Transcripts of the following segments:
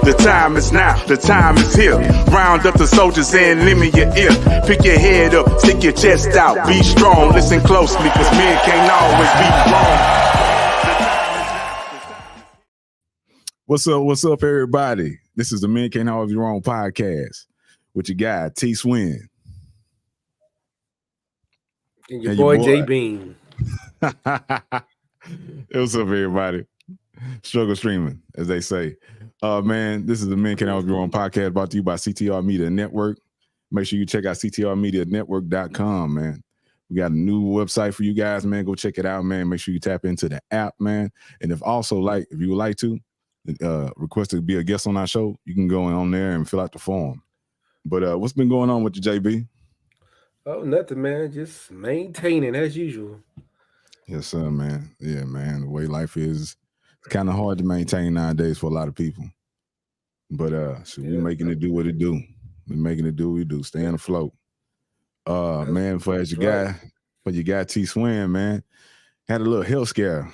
The time is now, the time is here. Round up the soldiers and lend me your ear. Pick your head up, stick your chest out, be strong. Listen closely, cause men can't always be wrong. What's up, everybody? This is the Men Can't Always Be Wrong podcast with your guy, T. Swin. And your boy, J. Bean. What's up, everybody? Struggle streaming, as they say. Man, this is the Men Can't Always Be Wrong podcast brought to you by CTR Media Network. Make sure you check out ctrmedianetwork.com, man. We got a new website for you guys, man. Go check it out, man. Make sure you tap into the app, man. And if you would like to request to be a guest on our show, you can go on there and fill out the form. But what's been going on with you, JB? Oh, nothing, man. Just maintaining as usual. Yes, sir, man. Yeah, man. The way life is, it's kind of hard to maintain nowadays for a lot of people. But we making it do what it do. We're making it do what we do. Staying afloat. Man, for your guy T. Swin, man, had a little health scare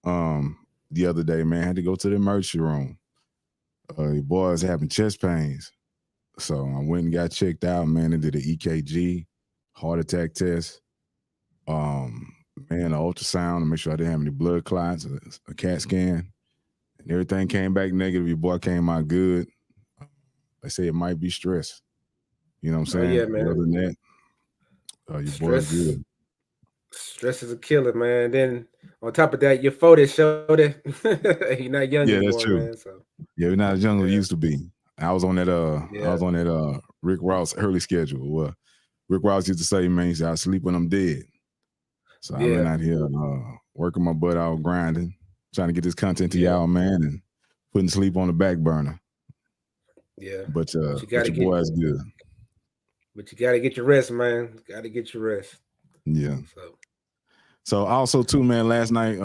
the other day, man. Had to go to the emergency room. Your boys having chest pains. So I went and got checked out, man, and did an EKG, heart attack test, an ultrasound to make sure I didn't have any blood clots, a CAT scan, and everything came back negative. Your boy came out good. They say it might be stress. You know what I'm saying? Oh, yeah, man. Other than that, your boy's good. Stress is a killer, man. Then on top of that, your photos show that you're not young anymore, that's true. man. So. Yeah, we're not as young as we used to be. I was on that Rick Ross early schedule. Well, Rick Ross used to say, man, he said, I sleep when I'm dead. So I've been out here working my butt out, grinding, trying to get this content to y'all, man, and putting sleep on the back burner. Yeah. But your boy's good. But you got to get your rest, man. Got to get your rest. Yeah. So also, too, man, last night,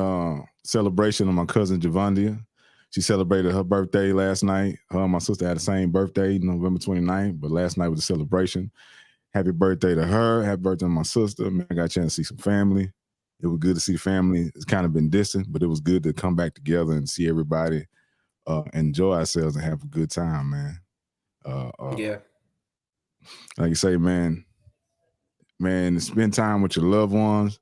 celebration of my cousin, Javandia. She celebrated her birthday last night. Her and my sister had the same birthday, November 29th, but last night was a celebration. Happy birthday to her. Happy birthday to my sister. Man, I got a chance to see some family. It was good to see family. It's kind of been distant, but it was good to come back together and see everybody enjoy ourselves and have a good time, man. Like you say, man, to spend time with your loved ones,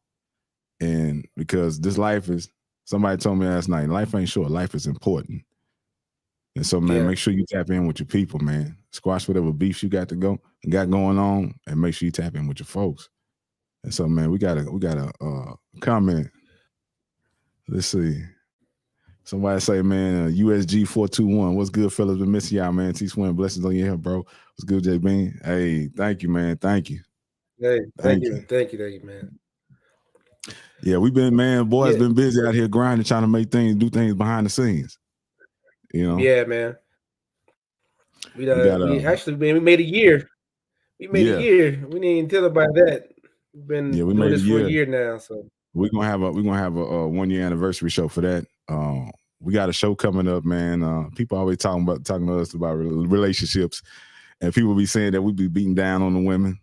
and because this life is, somebody told me last night, life ain't short, life is important. And so, man, make sure you tap in with your people, man. Squash whatever beefs you got going on, and make sure you tap in with your folks. And so, man, we got a comment. Let's see. Somebody say, man, USG 421. What's good, fellas? Been missing y'all, man. T. Swin, blessings on your head, bro. What's good, J. Bean? Hey, thank you, man. Thank you. Hey, thank you, man. Yeah, we've been, man, boys been busy out here grinding, trying to do things behind the scenes. You know? Yeah, man. We made a year. We made a year. We didn't even tell about that. We've been doing this for a year now. So we're gonna have a 1 year anniversary show for that. We got a show coming up, man. People always talking to us about relationships, and people be saying that we be beating down on the women.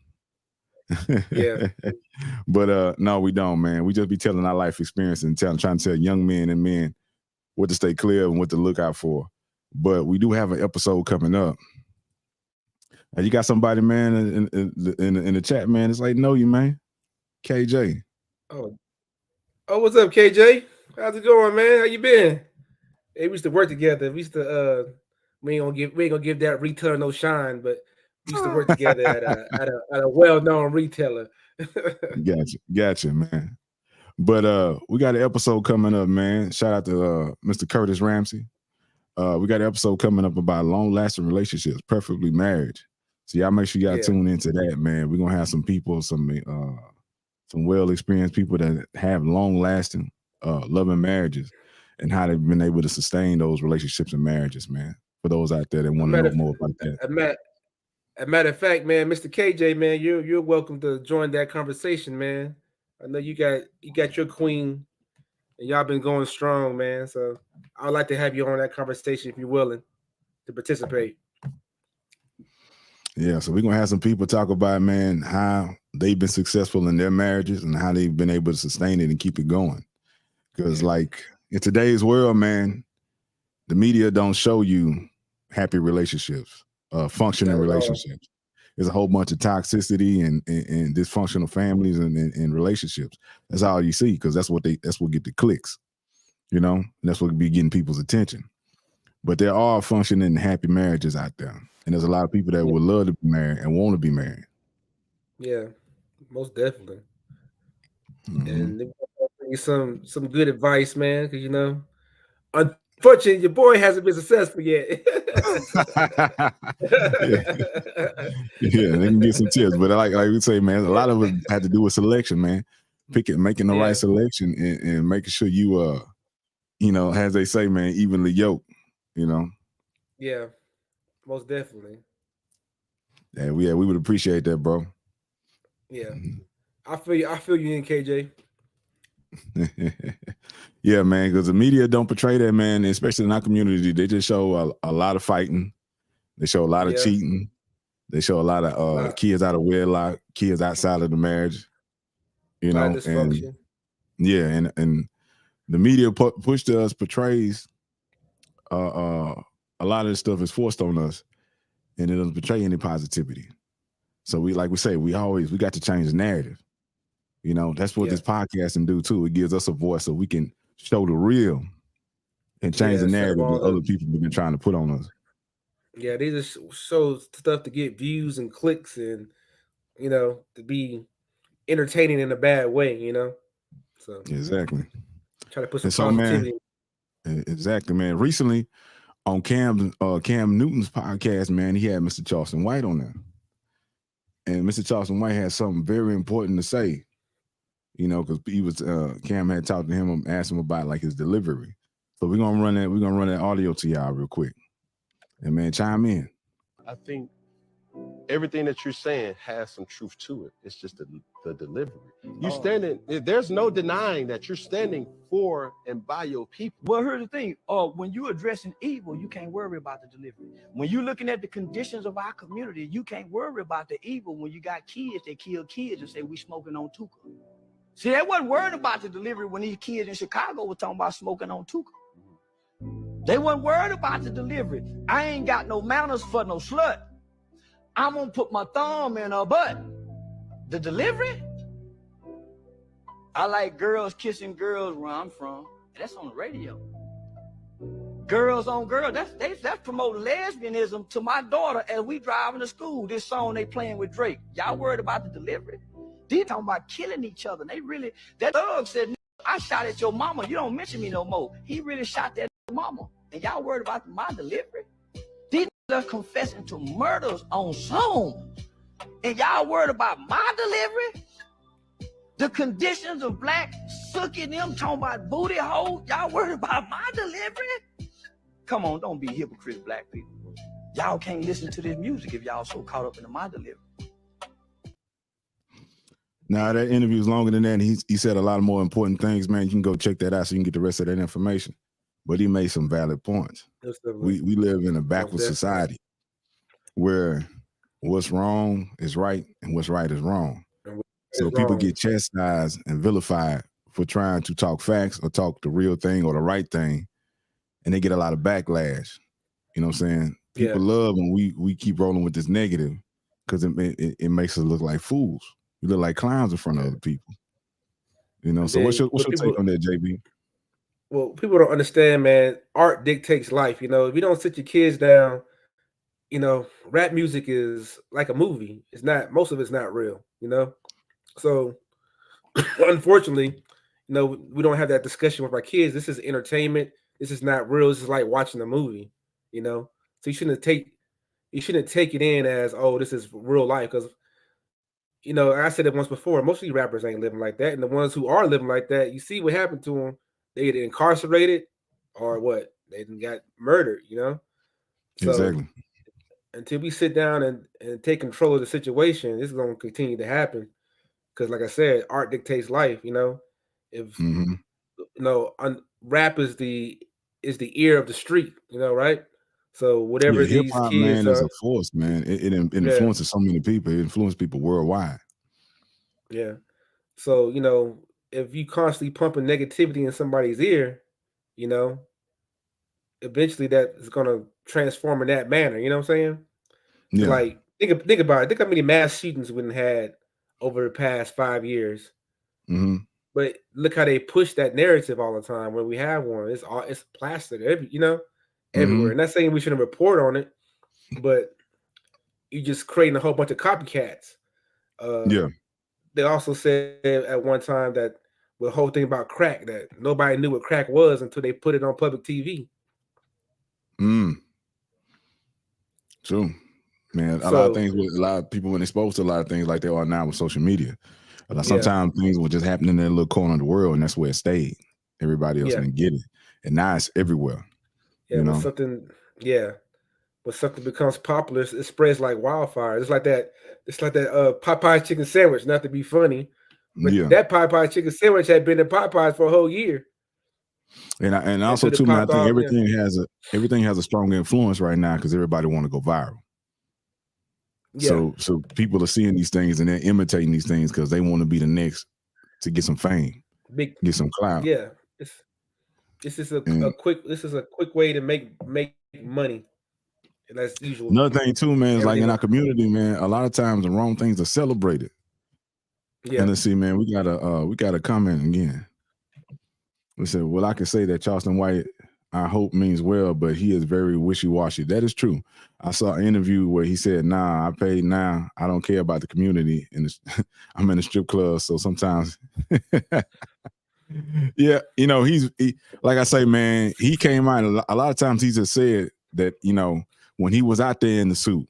Yeah. But no, we don't, man. We just be telling our life experience and trying to tell young men and men what to stay clear of and what to look out for. But we do have an episode coming up. And you got somebody, man, in the chat, man. It's like, know you, man. KJ. Oh, what's up, KJ? How's it going, man? How you been? Hey, we used to work together. We used to we ain't gonna give that retailer no shine, but we used to work together at a well-known retailer. Gotcha, man. But we got an episode coming up, man. Shout out to Mr. Curtis Ramsey. We got an episode coming up about long-lasting relationships, preferably marriage. So y'all make sure y'all tune into that, man. We're gonna have some people, some well-experienced people that have long-lasting, loving marriages, and how they've been able to sustain those relationships and marriages, man. For those out there that want to know more about that. As a matter of fact, man, Mr. KJ, man, you're welcome to join that conversation, man. I know you got your queen, and y'all been going strong, man. So I'd like to have you on that conversation if you're willing to participate. Yeah, so we're gonna have some people talk about, man, how they've been successful in their marriages and how they've been able to sustain it and keep it going. Because, like, in today's world, man, the media don't show you happy relationships, functioning Not at all. relationships. There's a whole bunch of toxicity and dysfunctional families and relationships. That's all you see, because that's what get the clicks, you know. And that's what be getting people's attention. But there are functioning happy marriages out there, and there's a lot of people that would love to be married and want to be married. Yeah, most definitely. Mm-hmm. And some good advice, man, because unfortunately, your boy hasn't been successful yet. Yeah, yeah, they can get some tips, but like we say, man, a lot of it had to do with selection, man. Making the right selection, and making sure you as they say, man, evenly yoked. You know. Yeah, most definitely. Yeah, we would appreciate that, bro. Yeah, I feel you. I feel you in KJ. Yeah, man, because the media don't portray that, man, especially in our community. They just show a lot of fighting. They show a lot of cheating. They show a lot of kids out of wedlock, kids outside of the marriage. You know, dysfunction. And the media portrays a lot of this stuff is forced on us, and it doesn't portray any positivity. So we got to change the narrative. You know, that's what this podcasting do too. It gives us a voice so we can show the real and change the narrative that other people have been trying to put on us. Yeah, they just show stuff to get views and clicks and, to be entertaining in a bad way, So Exactly. Try to put some positivity. Man, exactly, man. Recently on Cam Newton's podcast, man, he had Mr. Charleston White on there. And Mr. Charleston White had something very important to say, because he was Cam had talked to him and asked him about like his delivery. So we're gonna run that audio to y'all real quick. And man, chime in. I think everything that you're saying has some truth to it. It's just the delivery. There's no denying that you're standing for and by your people. Well, here's the thing. When you're addressing evil, you can't worry about the delivery. When you're looking at the conditions of our community, you can't worry about the evil when you got kids that kill kids and say we smoking on Tuka. See, they wasn't worried about the delivery when these kids in Chicago were talking about smoking on Tuka. They weren't worried about the delivery. I ain't got no manners for no slut. I'm gonna put my thumb in her butt. The delivery? I like girls kissing girls where I'm from. That's on the radio. Girls on girls. That's promoting lesbianism to my daughter as we driving to school. This song they playing with Drake. Y'all worried about the delivery? They talking about killing each other. That thug said, I shot at your mama. You don't mention me no more. He really shot that mama. And y'all worried about my delivery? These are confessing to murders on song. And y'all worried about my delivery? The conditions of black sucking them talking about booty hole. Y'all worried about my delivery? Come on, don't be hypocrites, black people. Y'all can't listen to this music if y'all so caught up in my delivery. Now that interview is longer than that, and he said a lot of more important things, man. You can go check that out so you can get the rest of that information. But he made some valid points. We live in a backwards society where what's wrong is right and what's right is wrong. So people get chastised and vilified for trying to talk facts or talk the real thing or the right thing, and they get a lot of backlash. You know what I'm saying? People love when we keep rolling with this negative because it makes us look like fools. We look like clowns in front of other people. You know. So what's your take on that, JB? Well, people don't understand, man. Art dictates life. If you don't sit your kids down, rap music is like a movie. It's not. Most of it's not real. So unfortunately, we don't have that discussion with our kids. This is entertainment. This is not real. This is like watching a movie. So you shouldn't take it in as, oh, this is real life, because I said it once before, most of these rappers ain't living like that. And the ones who are living like that, you see what happened to them. They get incarcerated or what? They got murdered, So exactly. Until we sit down and take control of the situation, this is going to continue to happen. Because like I said, art dictates life, If rap is the ear of the street, right? So whatever these hip-hop, kids man, is a force, man. It influences so many people. It influences people worldwide. Yeah. So, if you constantly pumping negativity in somebody's ear, eventually that is gonna transform in that manner. You know what I'm saying? Yeah. Like think about it. Think how many mass shootings we had over the past 5 years. Mm-hmm. But look how they push that narrative all the time. When we have one, it's plastered everywhere. Mm-hmm. And not saying we shouldn't report on it, but you just creating a whole bunch of copycats. Yeah. They also said at one time that the whole thing about crack, that nobody knew what crack was until they put it on public TV. True. Man, a lot of So things with a lot of people when exposed to a lot of things like they are now with social media. Like Yeah. sometimes things will just happen in their little corner of the world, and that's where it stayed. Everybody else Yeah. didn't get it, and now it's everywhere. yeah, You when know, something becomes popular, it spreads like wildfire. It's like that. It's like that Popeye chicken sandwich. Not to be funny, but yeah. that Popeye chicken sandwich had been in Popeyes for a whole year. And also Until it too, man, I popped think off. everything has a strong influence right now because everybody want to go viral. Yeah. So people are seeing these things and they're imitating these things because they want to be the next to get some fame, Big. get some clout. Yeah. This is a And quick way to make money. And that's usual. another thing too, man, is like Everything in our else. community, man, a lot of times the wrong things are celebrated. Yeah. And let's see, man, we got a comment again. We said, well, I can say that Charleston White, I hope means well, but he is very wishy-washy. That is true. I saw an interview where he said, nah, I paid now. I don't care about the community. And I'm in a strip club, so sometimes yeah, he like I say, man, he came out a lot of times he just said that, when he was out there in the suit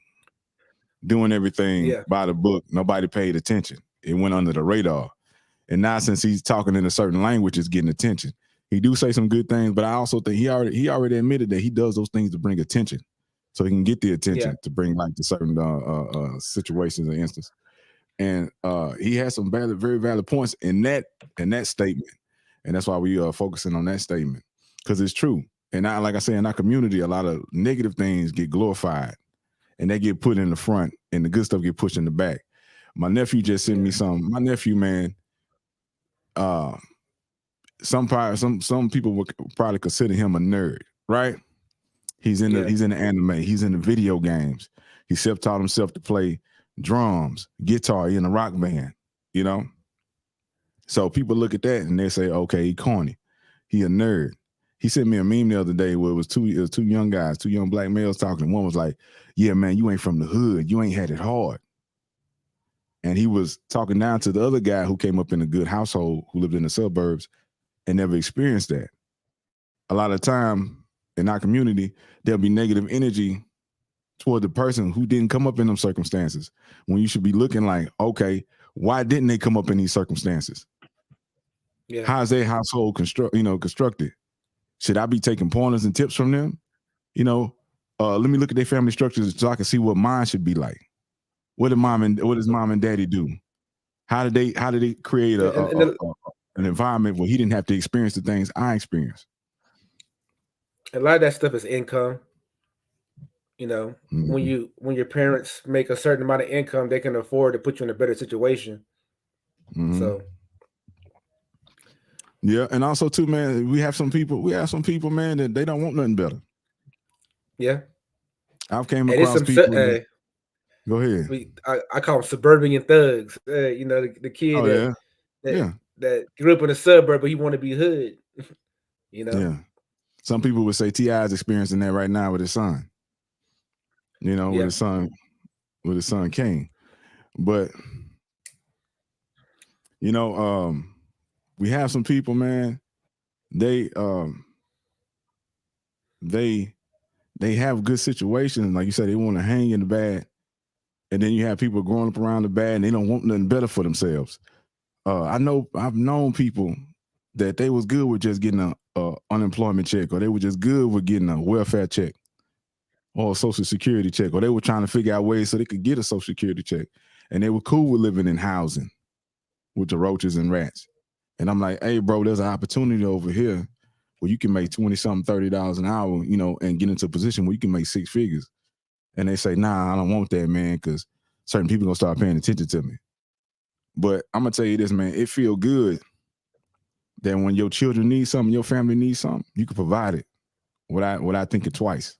doing everything by the book, nobody paid attention. It went under the radar. And now since he's talking in a certain language, it's getting attention. He do say some good things, but I also think he already admitted that he does those things to bring attention. So he can get the attention to bring like to certain situations or instances. And he has some very valid points in that statement. And that's why we are focusing on that statement. Because it's true. And like I say, in our community, a lot of negative things get glorified and they get put in the front and the good stuff get pushed in the back. My nephew just sent me some. My nephew, man, some people would probably consider him a nerd, right? He's in the anime, he's in the video games. He self-taught himself to play drums, guitar, he in a rock band, So people look at that and they say, okay, he corny. He a nerd. He sent me a meme the other day where it was two young guys, two young black males talking. One was like, yeah, man, you ain't from the hood. You ain't had it hard. And he was talking down to the other guy who came up in a good household, who lived in the suburbs and never experienced that. A lot of time in our community, there'll be negative energy toward the person who didn't come up in them circumstances, when you should be looking like, okay, why didn't they come up in these circumstances? Yeah. How is their household constructed? Should I be taking pointers and tips from them? Let me look at their family structures so I can see what mine should be like. What does mom and daddy do? How did they create an environment where he didn't have to experience the things I experienced? A lot of that stuff is income. When your parents make a certain amount of income, they can afford to put you in a better situation. Mm-hmm. So yeah, and also too, man, we have some people, man, that they don't want nothing better. Yeah. I've came across people. Go ahead. I call them suburban thugs. The kid that grew up in a suburb, but he want to be hood. Yeah. Some people would say T.I. is experiencing that right now with his son. With his son King. But we have some people, man. They have good situations, like you said. They want to hang in the bad. And then you have people growing up around the bad and they don't want nothing better for themselves. I've known people that they was good with just getting a unemployment check, or they were just good with getting a welfare check or a social security check, or they were trying to figure out ways so they could get a social security check. And they were cool with living in housing with the roaches and rats. And I'm like, hey, bro, there's an opportunity over here where you can make $20-something, $30 an hour, and get into a position where you can make six figures. And they say, nah, I don't want that, man, because certain people gonna start paying attention to me. But I'm gonna tell you this, man, it feel good that when your children need something, your family needs something, you can provide it without thinking twice.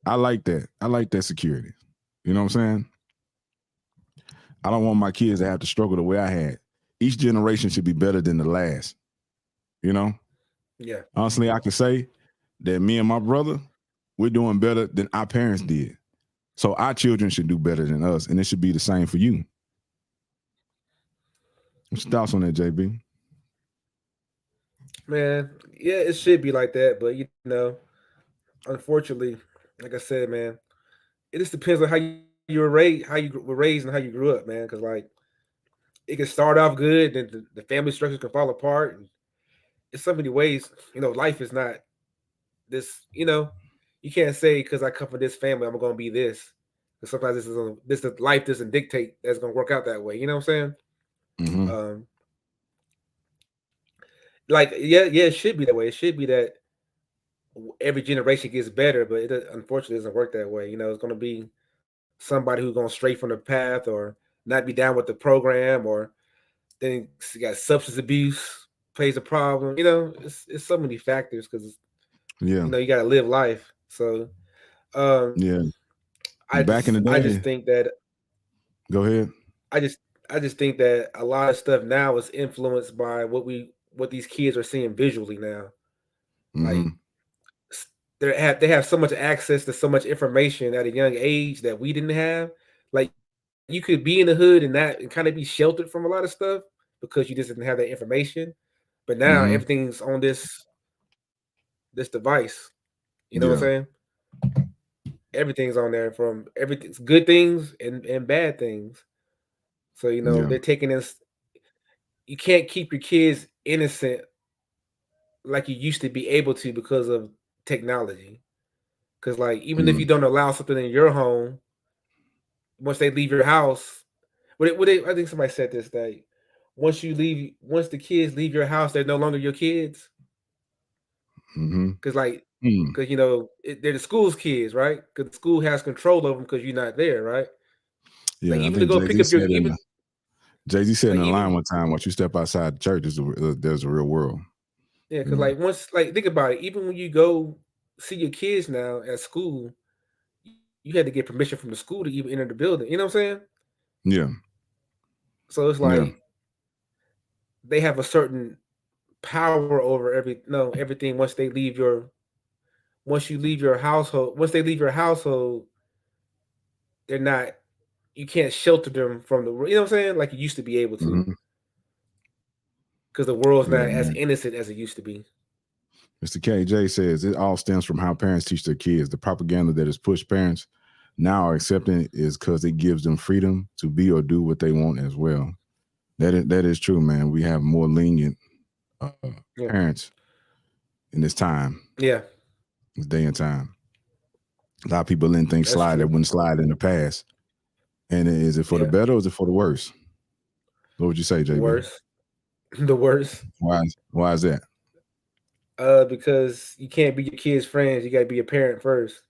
I like that. I like that security. You know what I'm saying? I don't want my kids to have to struggle the way I had. Each generation should be better than the last. You know? Yeah. Honestly, I can say that me and my brother, we're doing better than our parents did. So our children should do better than us, and it should be the same for you. What's your thoughts on that, JB? Man, yeah, it should be like that, but unfortunately, like I said, man, it just depends on how you were raised, and how you grew up, man. Because like it can start off good, and the family structures can fall apart, and in so many ways, life is not this. You can't say because I come from this family, I'm going to be this. Because sometimes life doesn't dictate that's going to work out that way. You know what I'm saying? Mm-hmm. Like yeah, it should be that way. It should be that every generation gets better, but it unfortunately doesn't work that way. It's going to be somebody who's going straight from the path or not be down with the program, or then you got substance abuse plays a problem. It's so many factors because Yeah. you got to live life. So Yeah. I Back in the just day, think that go ahead. I just think that a lot of stuff now is influenced by what these kids are seeing visually now. Like Mm-hmm. they have so much access to so much information at a young age that we didn't have. Like you could be in the hood and kind of be sheltered from a lot of stuff because you just didn't have that information. But now Mm-hmm. everything's on this device. You know what Yeah. I'm saying? Everything's on there, from everything's good things and bad things. So Yeah. they're taking this. You can't keep your kids innocent like you used to be able to because of technology. Because like even if Mm-hmm. you don't allow something in your home, once they leave your house, I think somebody said this, that once the kids leave your house, they're no longer your kids. Mm-hmm. Because like Mm. because they're the school's kids, right? Because the school has control over them because you're not there, right? Like Yeah. I even to think go Jay pick Z up your said in even the Jay-Z said in like the line even one time, once you step outside the church, there's a real world. yeah, You because know? like once like think about it, even when you go see your kids now at school, you had to get permission from the school to even enter the building. You know what I'm saying? Yeah. So it's Yeah. like they have a certain power over everything once you leave your household. Once they leave your household, they're not you can't shelter them from the you know what I'm saying? Like you used to be able to. Mm-hmm. Because the world's Yeah, not as man. innocent as it used to be. Mr. KJ says it all stems from how parents teach their kids. The propaganda that is pushed parents now are accepting is because it gives them freedom to be or do what they want as well. That is true, man. We have more lenient Yeah. parents in this time, Yeah, this day and time. A lot of people letting things that's slide that true. wouldn't slide in the past. And is it for the Yeah. better or is it for the worse? What would you say, The JB? worst. The worst. Why is that? Because you can't be your kids' friends. You gotta be a parent first.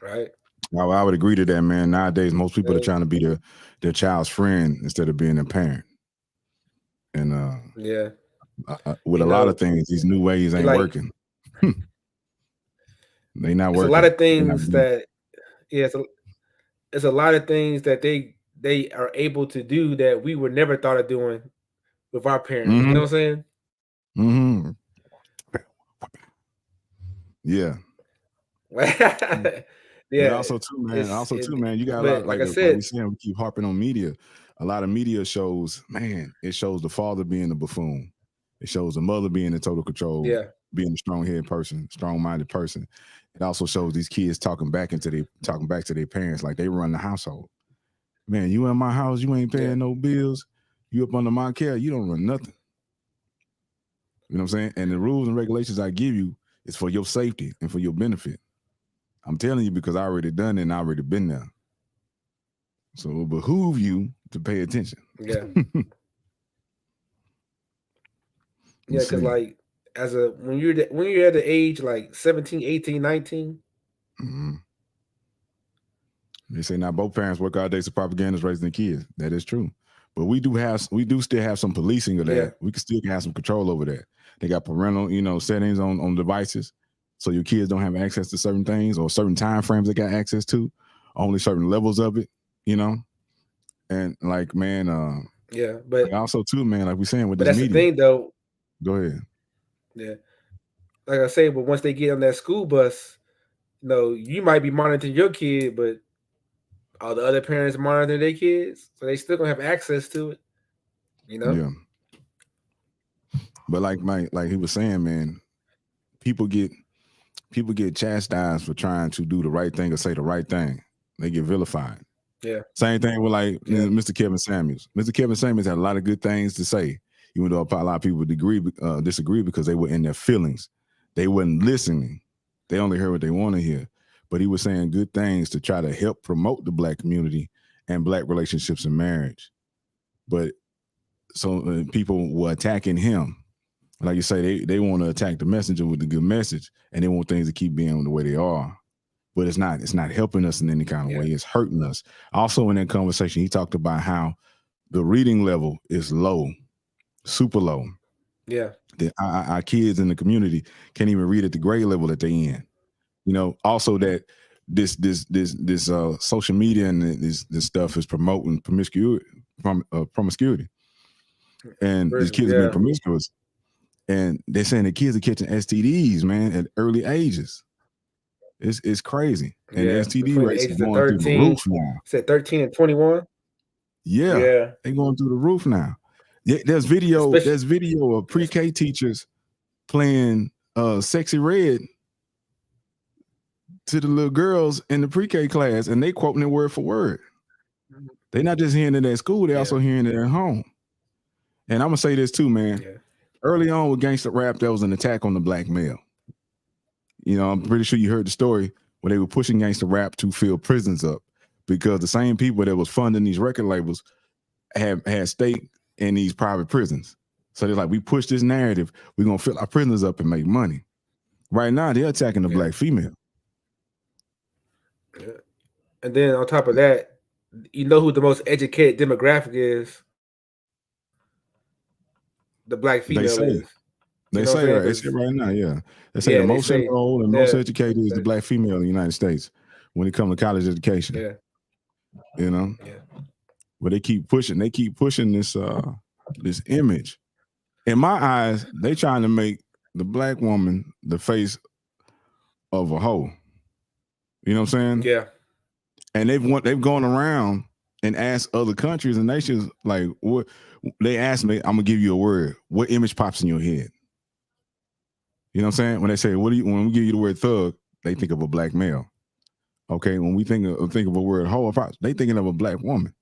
Right? I would agree to that, man. Nowadays, most people are Yeah. trying to be their child's friend instead of being a parent. And Yeah. with You a lot know, of things, these new ways ain't like working. They not it's a lot working. of They not things that yeah, it's a lot of things that they are able to do that we were never thought of doing with our parents. You know Mm-hmm. what I'm saying? Mm-hmm. Yeah. But Yeah. also too, man, you got a lot But like like I we said, saying, we keep harping on media. A lot of media shows, man, it shows the father being the buffoon. It shows the mother being in total control, yeah, being a strong-headed person, strong-minded person. It also shows these kids talking back to their parents like they run the household. Man, you in my house, you ain't yeah, paying no bills. You up under my care, you don't run nothing. You know what I'm saying? And the rules and regulations I give you is for your safety and for your benefit. I'm telling you because I already done it and I already been there. So it behoove you to pay attention. yeah. Yeah, Let's because see. like when you're at the age like 17, 18, 19, Mm-hmm. They say now both parents work all day, so propaganda is raising the kids. That is true. But we do still have some policing of that. Yeah. We can still have some control over that. They got parental, settings on devices, so your kids don't have access to certain things or certain time frames they got access to, only certain levels of it, And like, man, yeah, but also too, man, like we saying with but this that's media. the thing, though. Go ahead. Yeah, like I say, but once they get on that school bus, you might be monitoring your kid, but all the other parents monitoring their kids, so they still gonna have access to it. Yeah. But like he was saying, man, people get chastised for trying to do the right thing or say the right thing. They get vilified. Yeah. Same thing with Mr. Kevin Samuels. Mr. Kevin Samuels had a lot of good things to say, even though a lot of people disagree because they were in their feelings. They weren't listening. They only heard what they want to hear. But he was saying good things to try to help promote the Black community and Black relationships and marriage. But so people were attacking him. Like you say, they want to attack the messenger with the good message, and they want things to keep being the way they are. But it's not helping us in any kind of way. It's hurting us. Also in that conversation, he talked about how the reading level is low, super low. Yeah. Our kids in the community can't even read at the grade level that they in. Also that this social media and this stuff is promoting promiscuity. And these kids are being promiscuous. And they're saying the kids are catching STDs, man, at early ages. It's crazy. And the STD rates are going through the roof now. Said 13 and 21. Yeah. They're going through the roof now. Yeah, there's video of pre-K teachers playing Sexy Red to the little girls in the pre-K class, and they quoting it word for word. They're not just hearing it at school, they're also hearing it at home. And I'm gonna say this too, man. Yeah. Early on with gangster rap, there was an attack on the Black male. I'm pretty sure you heard the story where they were pushing gangster rap to fill prisons up because the same people that was funding these record labels had stake in these private prisons. So they're like, we push this narrative, we're gonna fill our prisoners up and make money. Right now, they're attacking the Black female. Yeah. And then on top of that, who the most educated demographic is? The Black female is. They say it right now, yeah. They say the most enrolled and most educated is the Black female in the United States when it comes to college education. Yeah. Yeah. But they keep pushing this this image. In my eyes, they trying to make the Black woman the face of a hoe. You know what I'm saying? Yeah. And they've gone around and asked other countries and nations, like, what they asked me, I'm gonna give you a word. What image pops in your head? You know what I'm saying? When they say, when we give you the word thug, they think of a Black male. Okay, when we think of a word hoe, they thinking of a Black woman.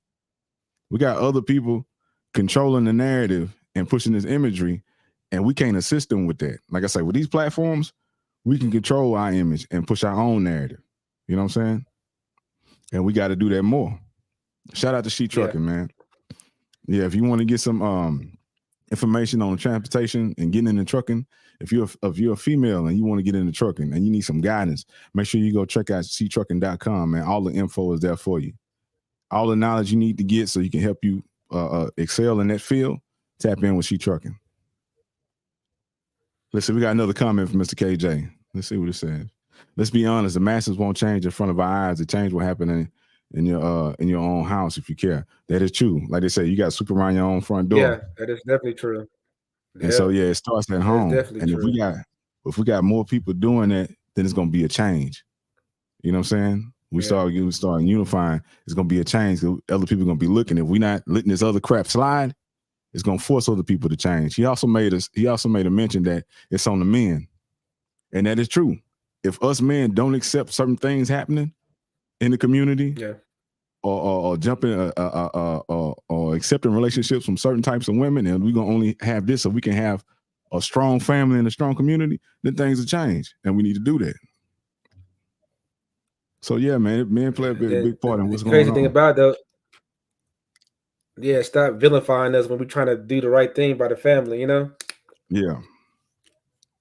We got other people controlling the narrative and pushing this imagery, and we can't assist them with that. Like I say, with these platforms, we can control our image and push our own narrative. You know what I'm saying? And we got to do that more. Shout out to She Trucking, man. Yeah, if you want to get some information on transportation and getting into trucking, if you're a female and you want to get into trucking and you need some guidance, make sure you go check out ctrucking.com, man. All the info is there for you. All the knowledge you need to get so you can help you excel in that field, tap in with She Trucking. Let's see, we got another comment from Mr. KJ. Let's see what it says. Let's be honest, the masses won't change in front of our eyes. It change what happened in your own house if you care. That is true. Like they say, you got to sweep around your own front door. Yeah, that is definitely true. And so it starts at home. And true. if we got more people doing that, then it's gonna be a change. You know what I'm saying? We start unifying, it's gonna be a change. Other people are gonna be looking. If we're not letting this other crap slide, it's gonna force other people to change. He also made a mention that it's on the men. And that is true. If us men don't accept certain things happening in the community, or jumping or accepting relationships from certain types of women, and we're gonna only have this so we can have a strong family and a strong community, then things will change. And we need to do that. So yeah, man, men play a big part in what's going on. The crazy thing about it, though, stop vilifying us when we're trying to do the right thing by the family, Yeah.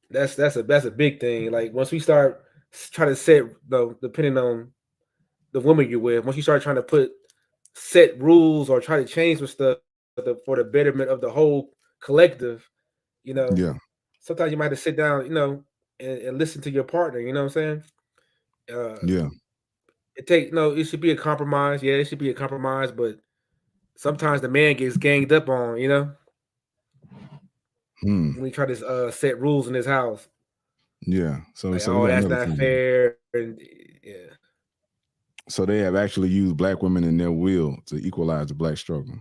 That's a big thing. Like once we start trying to set, depending on the woman you're with, once you start trying to set rules or try to change some stuff, for the betterment of the whole collective, you know. Yeah. Sometimes you might have to sit down, you know, and listen to your partner. You know what I'm saying? Yeah. It should be a compromise. Yeah, it should be a compromise, but sometimes the man gets ganged up on. You know, Hmm. when he try to set rules in his house, Yeah. So like, we oh, got that's another not thing. fair, and yeah. So they have actually used black women in their will to equalize the black struggle.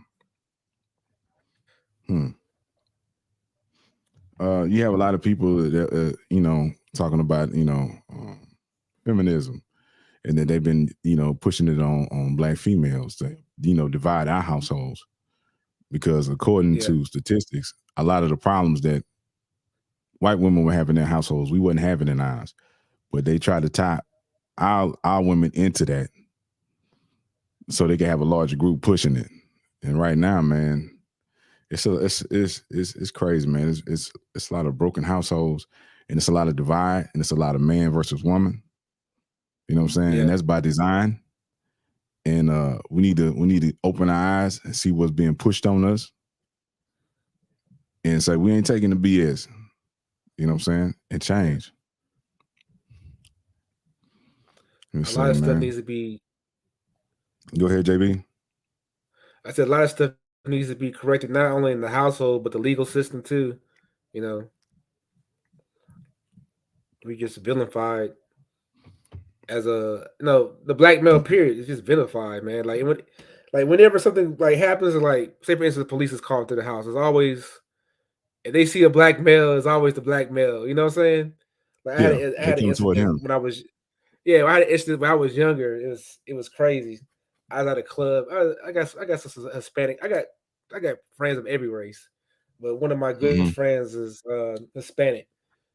You have a lot of people that you know, talking about, you know, feminism, and that they've been, you know, pushing it on black females to, you know, divide our households, because according Yeah. to statistics, a lot of the problems that white women were having in their households, we wasn't having in ours, but they try to tie our women into that so they can have a larger group pushing it. And right now, man, it's crazy, man. It's a lot of broken households, and it's a lot of divide, and it's a lot of man versus woman. You know what I'm saying? Yeah. And that's by design. And we need to open our eyes and see what's being pushed on us, and say we ain't taking the BS. You know what I'm saying? And change. A lot of stuff needs to be. Go ahead, JB. I said a lot of stuff needs to be corrected, not only in the household but the legal system too. You know, we just vilified as the black male period is just vilified, man. Whenever something like happens, like say for instance, the police is called to the house, it's always, if they see a black male, it's always the black male. You know what I'm saying? Like Yeah, I they had an come toward incident him. when I was, I had an incident when I was younger. It was crazy. I was at a club. I got some Hispanic. I got friends of every race, but one of my good Mhm. friends is Hispanic,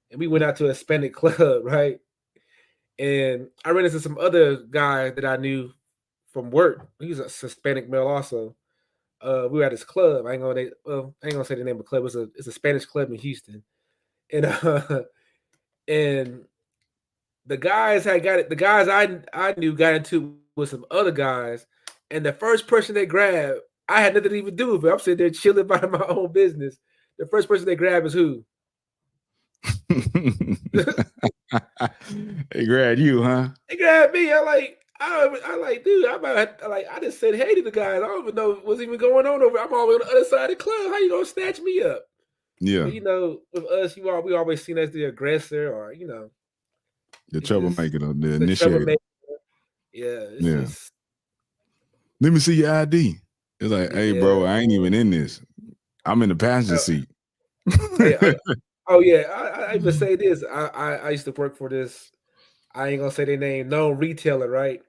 and we went out to a Hispanic club, right? And I ran into some other guy that I knew from work. He's a Hispanic male also. We were at this club. I ain't gonna say the name of the club. It's a Spanish club in Houston, and and the guys had got it. The guys I knew got into with some other guys, and the first person they grabbed, I had nothing to even do with it. I'm sitting there chilling by my own business. The first person they grabbed is who? They grabbed you, huh? They grabbed me. I like, dude, I just said hey to the guys. I don't even know what's even going on over. I'm always on the other side of the club. How you gonna snatch me up? Yeah, But you know, with us, we always seen as the aggressor, or you know, the it's just troublemaker, the the initiator. troublemaker. Yeah, it's Yeah. just Let me see your ID. It's like, hey, bro, yeah. I ain't even in this. I'm in the passenger seat. Oh yeah, I even say this. I used to work for this. I ain't gonna say their name. Known retailer, right?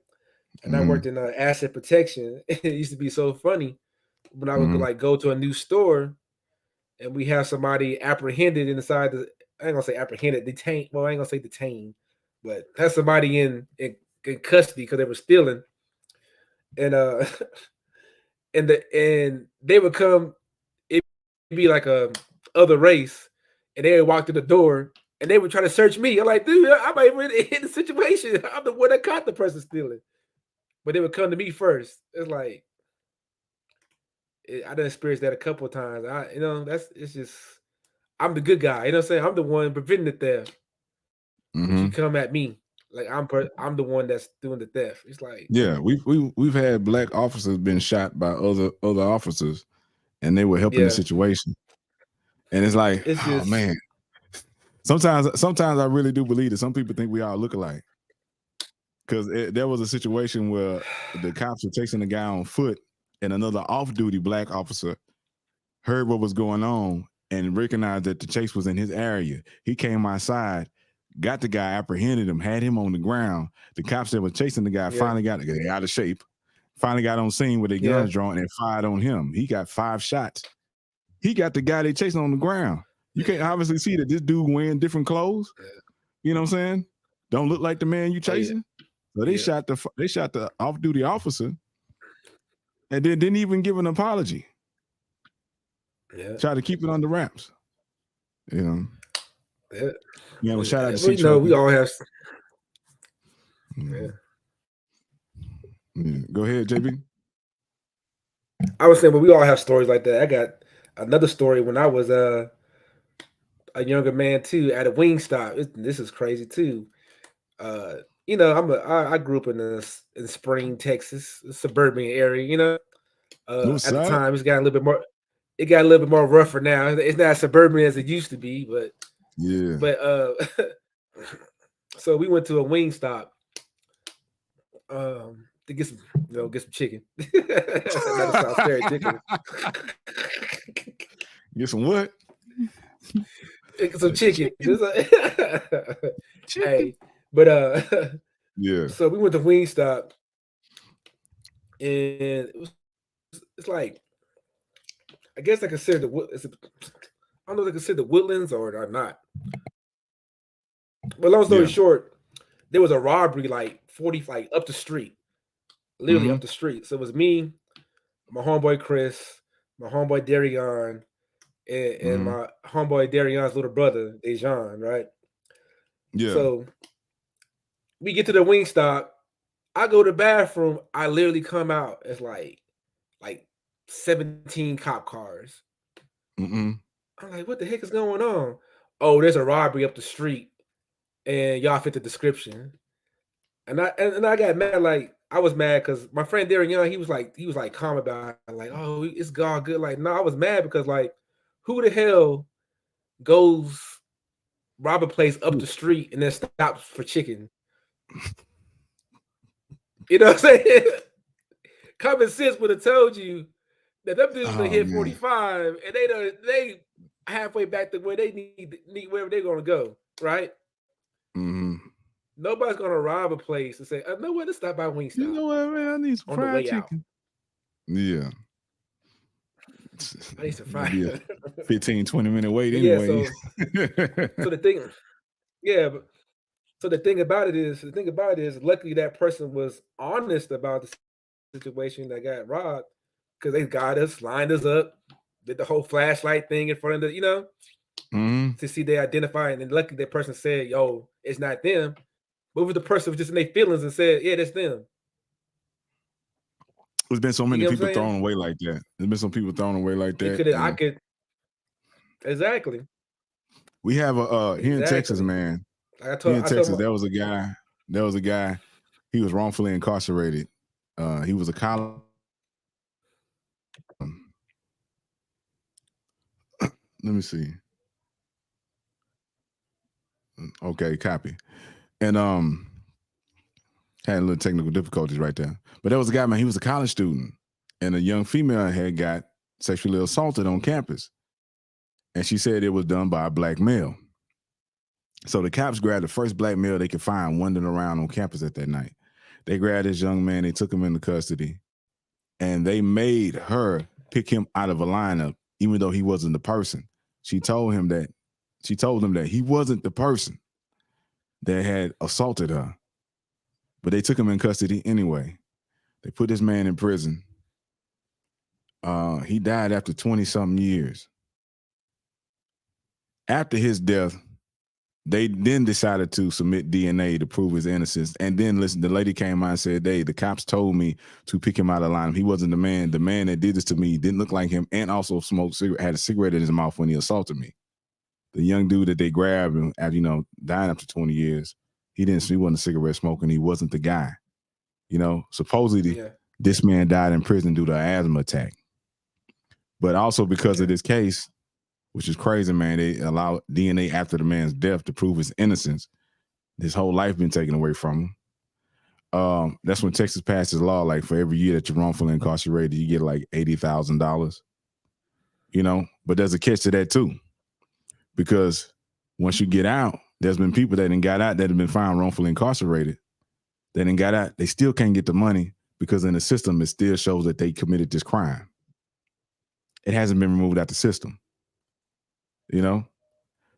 And I worked in asset protection. It used to be so funny when I would like go to a new store and we have somebody apprehended inside the. I ain't gonna say apprehended, detained. Well, I ain't gonna say detained, but have somebody in custody because they were stealing, and and they would come. It'd be like a other race, and they would walk to the door and they would try to search me. I'm like, dude, I'm not even in the situation. I'm the one that caught the person stealing, but they would come to me first. It's like I done experienced that a couple of times. It's just I'm the good guy. You know what I'm saying? I'm the one preventing the theft, but you come at me like I'm the one that's doing the theft. It's like Yeah, we've had black officers been shot by other officers, and they were helping the situation. And it's like, it's oh just man. Sometimes I really do believe that some people think we all look alike. Because there was a situation where the cops were chasing a guy on foot, and another off-duty black officer heard what was going on and recognized that the chase was in his area. He came outside, got the guy, apprehended him, had him on the ground. The cops that were chasing the guy finally got the guy out of shape, finally got on scene with their guns drawn and fired on him. He got 5 shots. He got the guy they chasing on the ground. You can't obviously see that this dude wearing different clothes. You know what I'm saying? Don't look like the man you chasing. So they shot the off-duty officer and then didn't even give an apology. Try to keep it under wraps. You know. Well, shout out to C. we all have. Go ahead, JB. I was saying, but we all have stories like that. I got another story when I was a younger man too at a Wingstop. This is crazy too. Uh, I grew up in Spring, Texas, a suburban area. What's At the up? time, it got a little bit more rougher now. It's not as suburban as it used to be, Yeah. but so we went to a Wingstop to get some chicken. That sounds stereotypical. Get some what? Some chicken. Chicken. Hey, but Yeah. so we went to Wingstop, and it's like, I guess I consider I don't know if they consider the Woodlands or not. But long story Yeah. short, there was a robbery like 40, like up the street, literally Mhm. up the street. So it was me, my homeboy Chris, my homeboy Darion, and Mhm. my homeboy Darion's little brother Dejan, right? Yeah. So we get to the Wingstop. I go to the bathroom. I literally come out as like 17 cop cars. Mm-mm. I'm like, what the heck is going on? Oh, there's a robbery up the street, and y'all fit the description. And I got mad. Like, I was mad because my friend Darren Young, he was like calm about it. Like, oh, it's all good. Like, no, I was mad because like, who the hell goes rob a place up the street and then stops for chicken? You know what I'm saying? Common sense would have told you that them dudes Oh, hit man. 45 and they halfway back to where they need wherever they're gonna go, right? Mhm. Nobody's gonna rob a place and say, no way, let's stop by Wingstop You know what, man? I need some on the fried way out. chicken. Yeah. I need some It'll be fried. a 15, 20-minute wait But yeah, anyway. so the thing, yeah, but so the thing about it is, luckily that person was honest about the situation that got robbed because they got us, lined us up, did the whole flashlight thing in front of Mhm. to see they identify, and then luckily that person said, "Yo, it's not them." But if the person was just in their feelings and said, "Yeah, that's them," There's been so you many get what I'm people saying? thrown away like that. There's been some people thrown away like It that. could, I And could, exactly, we have a here in Texas, exactly. man. Like Here in I told Texas, my, there was a guy, he was wrongfully incarcerated. He was a college. Let me see. Okay, copy. And had a little technical difficulties right there. But there was a guy, man, he was a college student, and a young female had got sexually assaulted on campus. And she said it was done by a black male. So the cops grabbed the first black male they could find wandering around on campus at that night. They grabbed this young man, they took him into custody, and they made her pick him out of a lineup, even though he wasn't the person. She told them that he wasn't the person that had assaulted her. But they took him in custody anyway. They put this man in prison. He died after 20-something years. After his death, they then decided to submit DNA to prove his innocence. And then listen, the lady came out and said, "Hey, the cops told me to pick him out of line. He wasn't the man. The man that did this to me didn't look like him, and also had a cigarette in his mouth when he assaulted me." The young dude that they grabbed and dying after 20 years, he wasn't a cigarette smoking. He wasn't the guy. Supposedly yeah, this man died in prison due to an asthma attack. But also because of this case, which is crazy, man, they allow DNA after the man's death to prove his innocence. His whole life been taken away from him. That's when Texas passed his law. Like, for every year that you're wrongfully incarcerated, you get like $80,000. But there's a catch to that too, because once you get out, there's been people that didn't got out that have been found wrongfully incarcerated. They didn't got out. They still can't get the money because in the system it still shows that they committed this crime. It hasn't been removed out the system.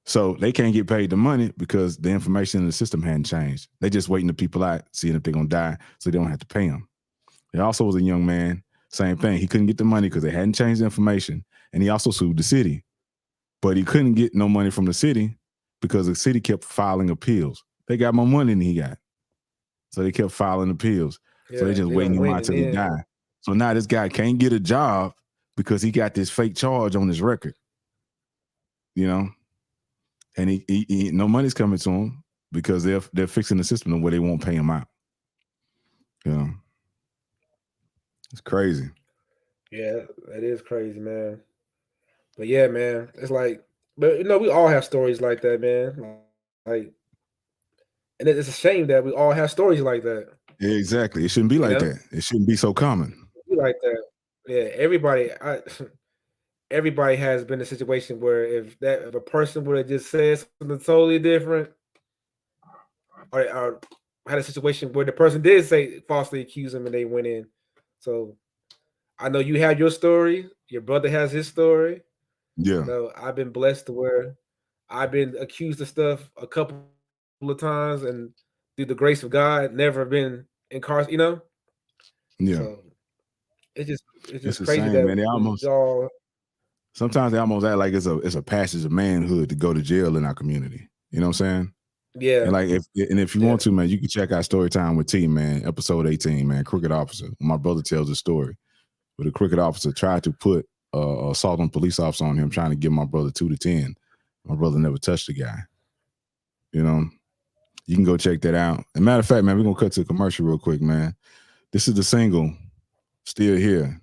So they can't get paid the money because the information in the system hadn't changed. They just waiting the people out, seeing if they're going to die so they don't have to pay them. There also was a young man, same thing. He couldn't get the money because they hadn't changed the information. And he also sued the city. But he couldn't get no money from the city because the city kept filing appeals. They got more money than he got. So they kept filing appeals. yeah. So they just They waiting don't him win out in till the he end. died. So now this guy can't get a job because he got this fake charge on his record. You know, and he no money's coming to him because they're fixing the system where they won't pay him out. You know, it's crazy. Yeah, that is crazy, man. But yeah, man, it's like, but we all have stories like that, man. Like, and it's a shame that we all have stories like that. Yeah, exactly. It shouldn't be like that. It shouldn't be so common. Like that. Yeah, everybody has been in a situation where if a person would have just said something totally different, or had a situation where the person did say falsely accuse them and they went in. So I know you have your story. Your brother has his story. Yeah. I've been blessed to where I've been accused of stuff a couple of times, and through the grace of God, never been incarcerated. Yeah. So it's just the crazy same, that man. Sometimes they almost act like it's a passage of manhood to go to jail in our community. You know what I'm saying? Yeah. And like if you want to, man, you can check out Story Time with T, man, episode 18, man, Crooked Officer. My brother tells a story where the crooked officer tried to put assault on police officer on him, trying to give my brother 2 to 10. My brother never touched the guy. You know, you can go check that out. As a matter of fact, man, we're gonna cut to a commercial real quick, man. This is the single Still Here,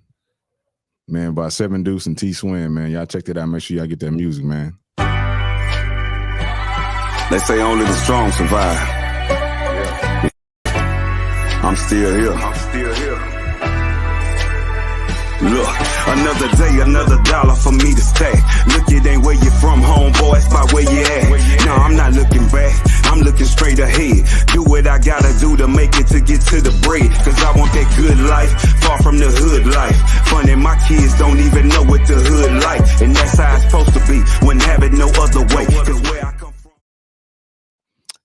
man, by 7 Deuce and T Swin, man. Y'all check that out. Make sure y'all get that music, man. They say only the strong survive. I'm still here. Look, another day, another dollar for me to stack. Look, it ain't where you from, homeboy, it's by where you at. No, I'm not looking back, I'm looking straight ahead. Do what I gotta do to make it to get to the bread. Cause I want that good life, far from the hood life. Funny, my kids don't even know what the hood like. And that's how it's supposed to be, when have it no other way. Cause where I come from.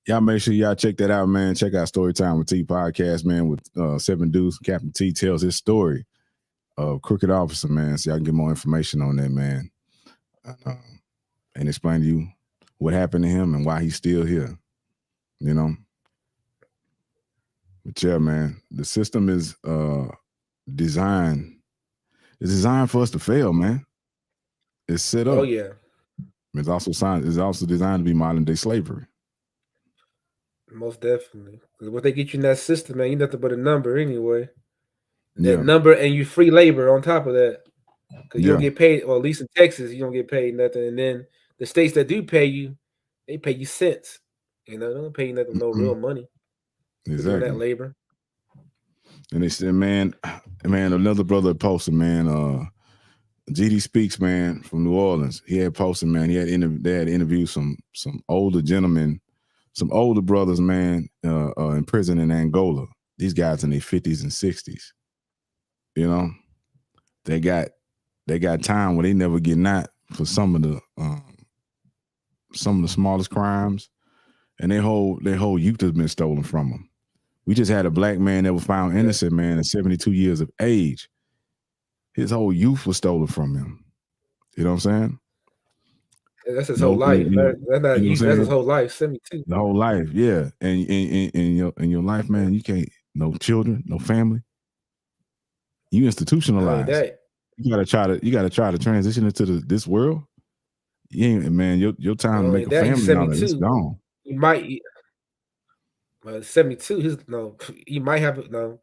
Y'all make sure y'all check that out, man. Check out Storytime with T podcast, man, with 7 Deuce. Captain T tells his story of Crooked Officer, man, so y'all can get more information on that, man, and explain to you what happened to him and why he's still here, you know. But yeah, man, the system is designed for us to fail, man. It's set up. Oh yeah. It's also designed to be modern day slavery. Most definitely. Because what they get you in that system, man, you're nothing but a number anyway. That Yeah. number, and you free labor on top of that. Because you Yeah. don't get paid, or at least in Texas, you don't get paid nothing. And then the states that do pay you, they pay you cents. You know, they don't pay you nothing, no real money. For doing Exactly. that labor. And they said, man, another brother posted, man, GD Speaks, man, from New Orleans. He had posted, man, they had interviewed some older gentlemen, some older brothers, man, in prison in Angola. These guys in their 50s and 60s. You know, they got time where they never get out for some of the smallest crimes, and their whole youth has been stolen from them. We just had a black man that was found innocent, man, at 72 years of age. His whole youth was stolen from him. You know what I'm saying? That's his whole life. That's not youth. That's his whole life. 72. The whole life, yeah. And in your life, man, you can't, no children, no family. You institutionalized. You gotta try to transition into this world. You ain't, man, your time to make a family and all that, it's gone. You might 72, he might have depending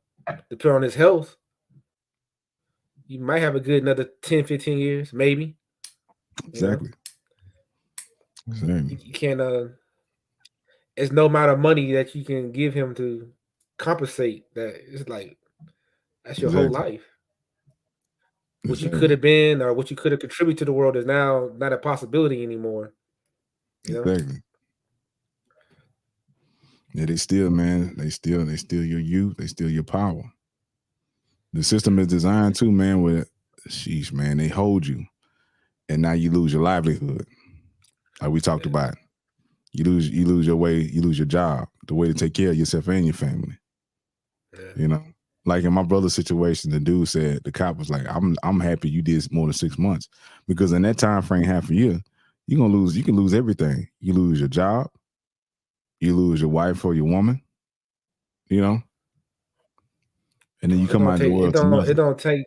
on his health. You might have a good another 10, 15 years, maybe. Exactly. You can't there's no amount of money that you can give him to compensate that. It's like that's your whole life. What you could have been or what you could have contributed to the world is now not a possibility anymore. You know? Exactly. Yeah, they steal, man. They steal your youth. They steal your power. The system is designed too, man, with sheesh, man, they hold you. And now you lose your livelihood. Like we talked about. You lose your way, you lose your job, the way to take care of yourself and your family. Yeah. You know? Like in my brother's situation, the dude said, the cop was like, I'm happy you did more than 6 months. Because in that time frame, half a year, you can lose everything. You lose your job, you lose your wife or your woman, you know? and then you come out in the world to nothing.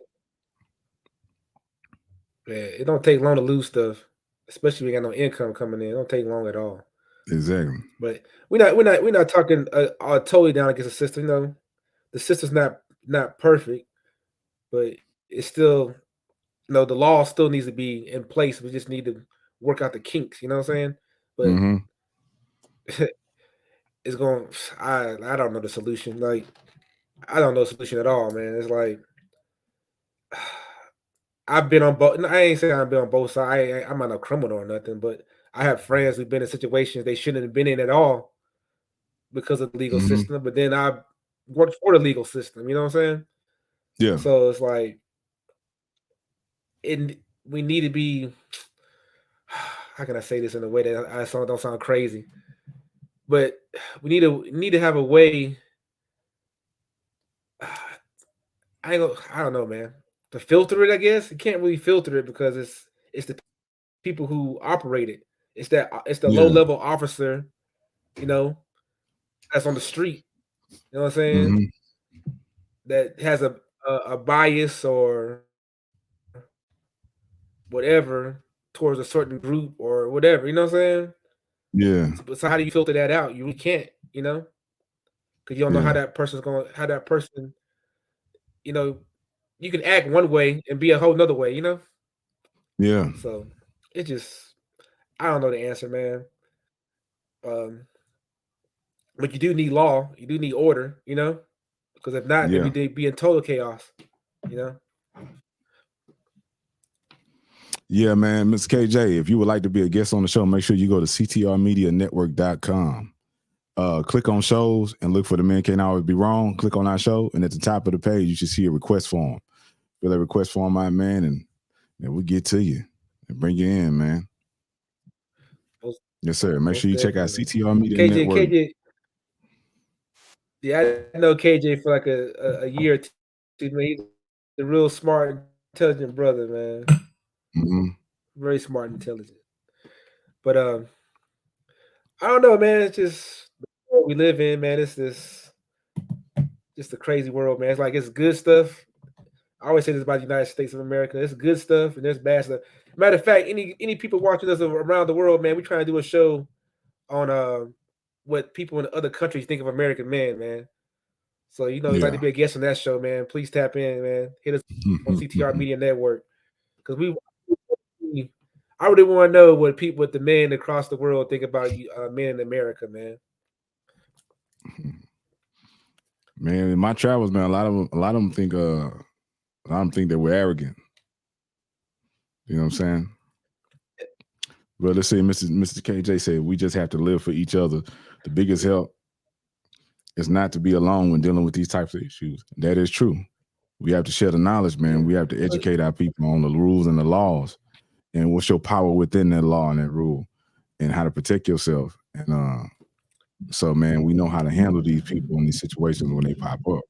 It don't take long to lose stuff, especially when you got no income coming in. It don't take long at all. Exactly. But we're not talking totally down against the system. You know, the system's not perfect, but it's still, you know, the law still needs to be in place. We just need to work out the kinks. You know what I'm saying? But Mm-hmm. it's going. I don't know the solution. Like, I don't know the solution at all, man. It's like I've been on both. I ain't saying I've been on both sides. I'm not a criminal or nothing, but I have friends who've been in situations they shouldn't have been in at all because of the legal Mm-hmm. system. But then I worked for the legal system. You know what I'm saying? Yeah. So it's like we need to be. How can I say this in a way that I don't sound crazy? But we need to have a way. I don't know, man. To filter it, I guess you can't really filter it because it's the people who operate it. It's the low Yeah. level officer, you know, that's on the street. You know what I'm saying? Mm-hmm. That has a bias or whatever towards a certain group or whatever. You know what I'm saying? Yeah. So how do you filter that out? You really can't. You know, because you don't know Yeah. how that person. You know, you can act one way and be a whole nother way. You know, Yeah. so it just I don't know the answer, man. Um, but you do need law. You do need order. You know, because if not, then Yeah. we'd be in total chaos. You know. Yeah, man. Mr. KJ, if you would like to be a guest on the show, make sure you go to ctrmedianetwork.com. Click on shows and look for The Men Can't Always Be Wrong. Click on our show, and at the top of the page, you should see a request form. Fill that request form out, man, and we'll get to you and bring you in, man. Yes, sir. Make sure you check out CTR Media Network. KJ, yeah, I know KJ for like a year or two. Man, he's a real smart, intelligent brother, man. Mm-hmm. Very smart and intelligent. But I don't know, man. It's just the world we live in, man. It's just a crazy world, man. It's like it's good stuff. I always say this about the United States of America. It's good stuff and there's bad stuff. Matter of fact, any people watching us around the world, man, we trying to do a show on what people in other countries think of American men, man. So you'd like to be a guest on that show, man. Please tap in, man. Hit us on CTR Media Network because I really want to know what the men across the world think about men in America, man. Man, in my travels, man, a lot of them think that we're arrogant. You know what I'm saying? Well, let's say Mr. KJ said we just have to live for each other. The biggest help is not to be alone when dealing with these types of issues. That is true. We have to share the knowledge, man. We have to educate our people on the rules and the laws and what's your power within that law and that rule and how to protect yourself. And so, man, we know how to handle these people in these situations when they pop up.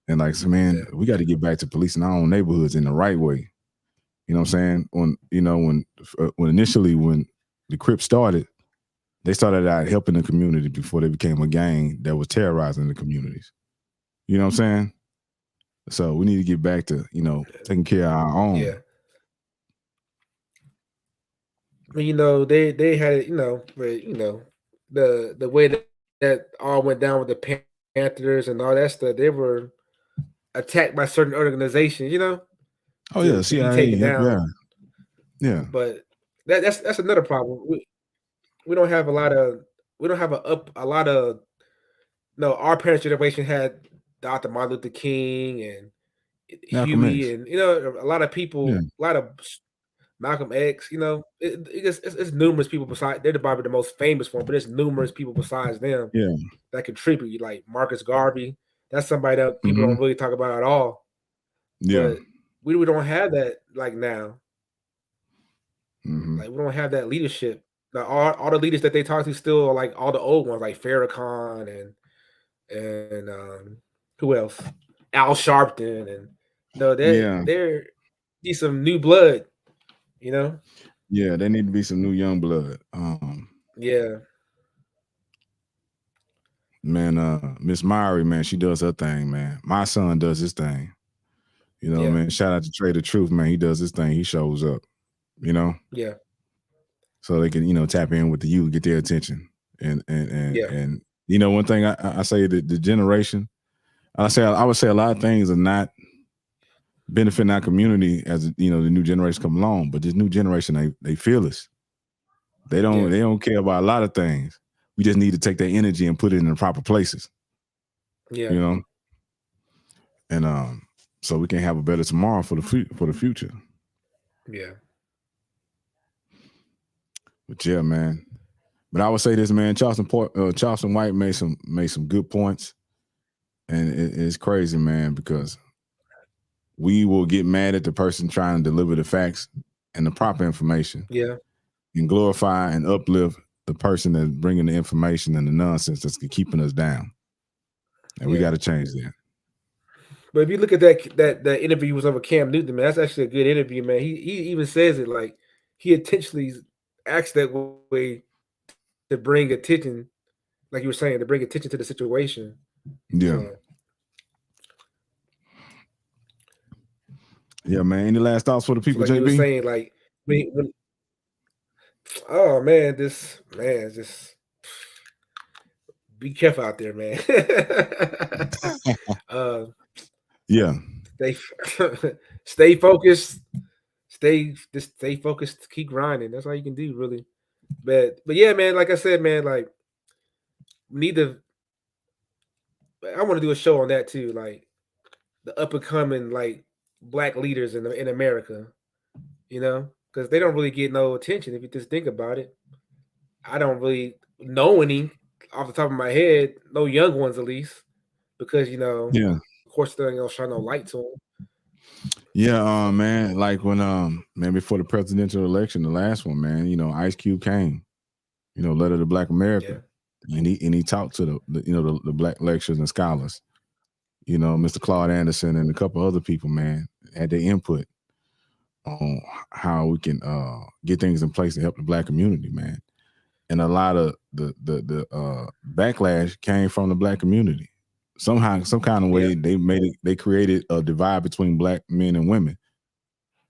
And like, so, man, we got to get back to policing our own neighborhoods in the right way. You know what I'm saying? When initially when the Crips started, they started out helping the community before they became a gang that was terrorizing the communities. You know what I'm saying? So we need to get back to, taking care of our own. Yeah. I mean, they had it, but the way that all went down with the Panthers and all that stuff, they were attacked by certain organizations, Oh yeah, to be CIA, taken down. Yeah. But that's another problem. We don't have a lot of our parents' generation had Dr. Martin Luther King and Malcolm X. Huey and a lot of people, a lot of Malcolm X, it's numerous people besides they're probably the most famous one, but there's numerous people besides them that contribute, like Marcus Garvey. That's somebody that people don't really talk about at all. Yeah. But we don't have that like now. Like we don't have that leadership. Now, all the leaders that they talk to still are like all the old ones, like Farrakhan and who else? Al Sharpton and there need some new blood, Yeah, there need to be some new young blood. Yeah. Man, Miss Myrie, man, she does her thing, man. My son does his thing. You know, man. Shout out to Trey the Truth, man. He does his thing. He shows up. You know. Yeah. So they can, tap in with the youth, get their attention, and one thing I say that the generation, I would say a lot of things are not benefiting our community as the new generation come along, but this new generation they feel us. They don't care about a lot of things. We just need to take that energy and put it in the proper places. Yeah. And so we can have a better tomorrow for the future. Yeah. But yeah, man. But I would say this, man. Charleston White made some good points, and it's crazy, man, because we will get mad at the person trying to deliver the facts and the proper information. Yeah. And glorify and uplift the person that's bringing the information and the nonsense that's keeping us down. And we got to change that. But if you look at that interview was over Cam Newton, man, that's actually a good interview, man. He even says it like he intentionally acts that way to bring attention, like you were saying, to bring attention to the situation. Yeah. Yeah, man. Any last thoughts for the people, like JB? You were saying, like, when oh man, just be careful out there, man. Yeah. Stay focused. Stay focused. Keep grinding. That's all you can do, really. But yeah, man. Like I said, man. Like, I want to do a show on that too. Like, the up and coming like Black leaders in America. Because they don't really get no attention if you just think about it. I don't really know any off the top of my head. No young ones, at least, because Yeah. Of course, they're gonna shine no light to them. Yeah, man. Like when man, before the presidential election, the last one, man, Ice Cube came, Letter to Black America. Yeah. And he talked to the Black lecturers and scholars, Mr. Claude Anderson and a couple other people, man, had their input on how we can get things in place to help the Black community, man. And a lot of the backlash came from the Black community. Somehow, some kind of way, they created a divide between Black men and women.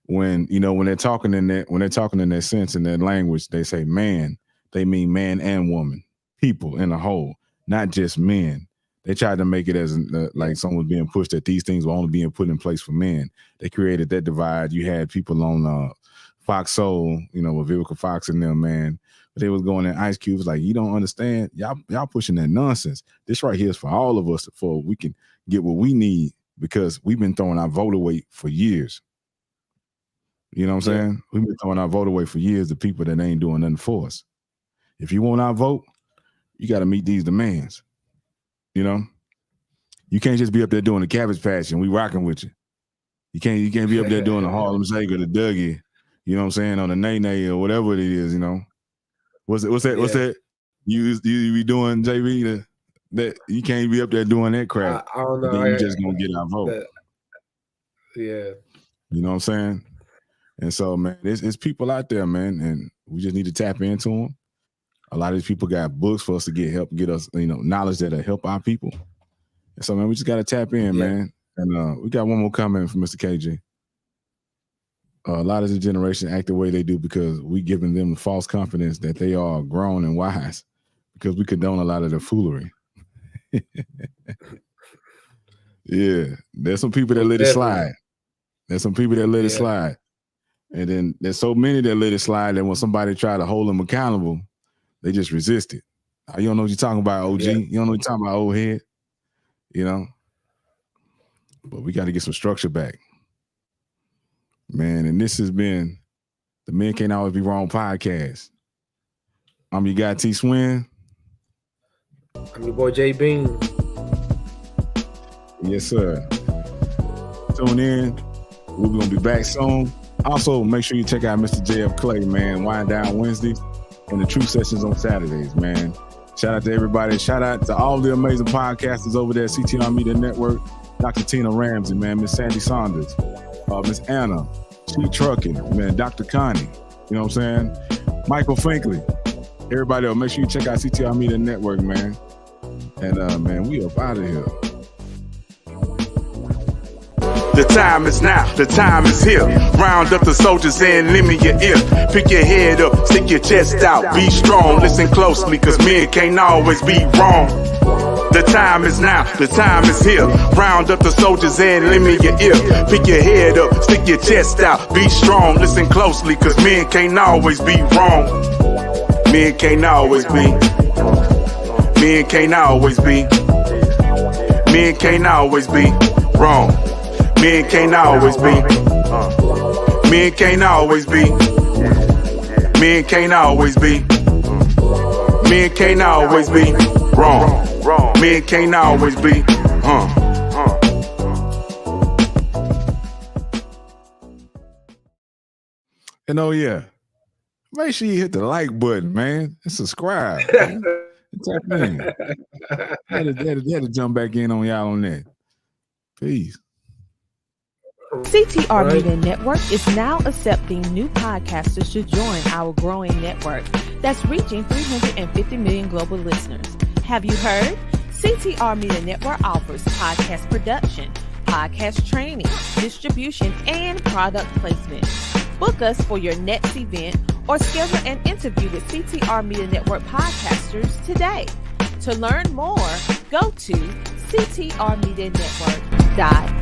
When they're talking in that sense, in that language, they say man, they mean man and woman, people in a whole, not just men. They tried to make it as like someone was being pushed that these things were only being put in place for men. They created that divide. You had people on Fox Soul, with Vivica Fox and them, man. But they was going in Ice Cube was like, you don't understand. Y'all pushing that nonsense. This right here is for all of us, for we can get what we need, because we've been throwing our vote away for years. You know what I'm saying? We've been throwing our vote away for years to people that ain't doing nothing for us. If you want our vote, you got to meet these demands. You can't just be up there doing the Cabbage Patch and we rocking with you. You can't be up there doing the Harlem Shake or the Dougie, you know what I'm saying, on the Nay or whatever it is, What's that? You be doing, JB, that you can't be up there doing that crap. I don't know. Then you just gonna get our vote. Yeah. You know what I'm saying? And so, man, it's people out there, man, and we just need to tap into them. A lot of these people got books for us to get us, knowledge that'll help our people. And so, man, we just got to tap in, man. And we got one more comment from Mr. KJ. A lot of the generation act the way they do because we giving them false confidence that they are grown and wise, because we condone a lot of their foolery. Yeah, there's some people that let it slide. There's some people that let it slide. And then there's so many that let it slide that when somebody try to hold them accountable, they just resist it. You don't know what you're talking about, OG. Yeah. You don't know what you're talking about, old head. But we got to get some structure back. Man, and this has been the Men Can't Always Be Wrong podcast. I'm your guy, T. Swin. I'm your boy, J. Bean. Yes, sir. Tune in. We're going to be back soon. Also, make sure you check out Mr. JF Clay, man. Wind Down Wednesdays and the True Sessions on Saturdays, man. Shout out to everybody. Shout out to all the amazing podcasters over there at CTR Media Network. Dr. Tina Ramsey, man. Miss Sandy Saunders. Miss Anna. She Trucking, man. Dr. Connie. You know what I'm saying? Michael Finkley. Everybody else, make sure you check out CTR Media Network, man. And man, we up out of here. The time is now, the time is here. Round up the soldiers and lend me your ear. Pick your head up, stick your chest out, be strong, listen closely, cause men can't always be wrong. The time is now, the time is here. Round up the soldiers and lend me your ear. Pick your head up, stick your chest out, be strong, listen closely, cause men can't always be wrong. Men can't always be. Men can't always be. Men can't always be wrong. Men can't always be. Men can't always be. Men can't always be. Men can't always be wrong. Men can't always be. And oh yeah, make sure you hit the like button, man, and subscribe. Man. Tap in. That'll jump back in on y'all on that. Peace. CTR Media Network is now accepting new podcasters to join our growing network that's reaching 350 million global listeners. Have you heard? CTR Media Network offers podcast production, podcast training, distribution, and product placement. Book us for your next event or schedule an interview with CTR Media Network podcasters today. To learn more, go to ctrmedianetwork.com.